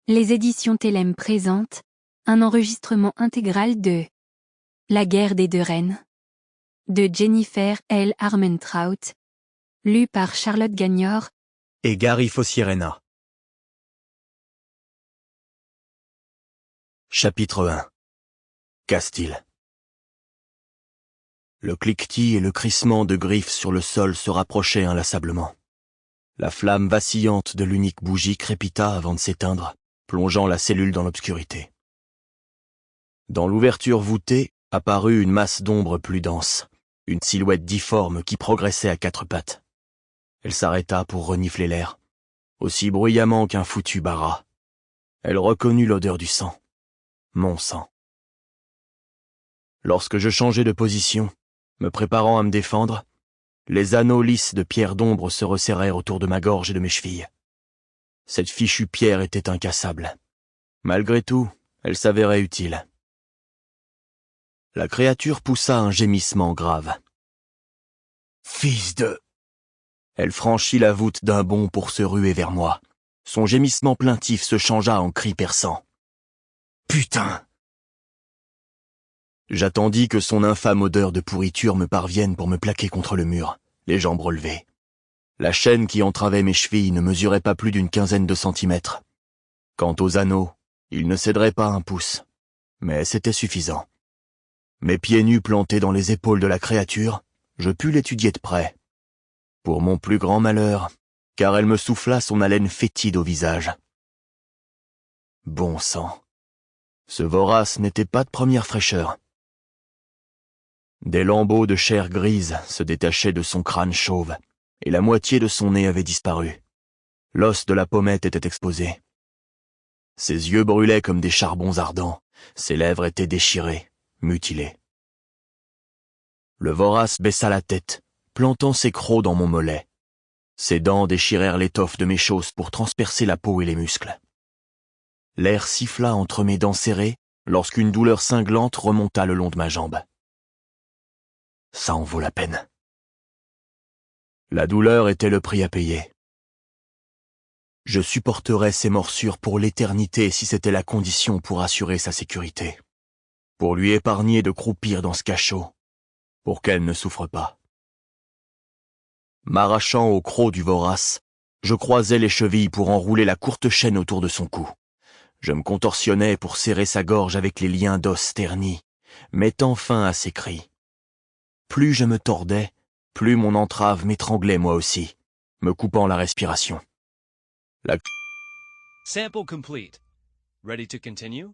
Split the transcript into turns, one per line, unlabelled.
Les éditions Télème présentent un enregistrement intégral de La guerre des deux reines de Jennifer L. Armentrout, lu par Charlotte Gagnor
et Gary Fossierena. Chapitre 1. Castille. Le cliquetis et le crissement de griffes sur le sol se rapprochaient inlassablement. La flamme vacillante de l'unique bougie crépita avant de s'éteindre, plongeant la cellule dans l'obscurité. Dans l'ouverture voûtée apparut une masse d'ombre plus dense, une silhouette difforme qui progressait à quatre pattes. Elle s'arrêta pour renifler l'air, aussi bruyamment qu'un foutu bara. Elle reconnut l'odeur du sang. Mon sang. Lorsque je changeai de position, me préparant à me défendre, les anneaux lisses de pierre d'ombre se resserrèrent autour de ma gorge et de mes chevilles. Cette fichue pierre était incassable. Malgré tout, elle s'avérait utile. La créature poussa un gémissement grave. « Fils de... » Elle franchit la voûte d'un bond pour se ruer vers moi. Son gémissement plaintif se changea en cri perçant. « Putain !» J'attendis que son infâme odeur de pourriture me parvienne pour me plaquer contre le mur, les jambes relevées. La chaîne qui entravait mes chevilles ne mesurait pas plus d'une quinzaine de centimètres. Quant aux anneaux, ils ne céderaient pas un pouce, mais c'était suffisant. Mes pieds nus plantés dans les épaules de la créature, je pus l'étudier de près. Pour mon plus grand malheur, car elle me souffla son haleine fétide au visage. Bon sang. Ce vorace n'était pas de première fraîcheur. Des lambeaux de chair grise se détachaient de son crâne chauve, et la moitié de son nez avait disparu. L'os de la pommette était exposé. Ses yeux brûlaient comme des charbons ardents, ses lèvres étaient déchirées, mutilées. Le vorace baissa la tête, plantant ses crocs dans mon mollet. Ses dents déchirèrent l'étoffe de mes chausses pour transpercer la peau et les muscles. L'air siffla entre mes dents serrées lorsqu'une douleur cinglante remonta le long de ma jambe. Ça en vaut la peine. La douleur était le prix à payer. Je supporterais ces morsures pour l'éternité si c'était la condition pour assurer sa sécurité. Pour lui épargner de croupir dans ce cachot. Pour qu'elle ne souffre pas. M'arrachant au croc du vorace, je croisais les chevilles pour enrouler la courte chaîne autour de son cou. Je me contorsionnais pour serrer sa gorge avec les liens d'os ternis, mettant fin à ses cris. Plus je me tordais, plus mon entrave m'étranglait moi aussi, me coupant la respiration.
Sample complete. Ready to continue?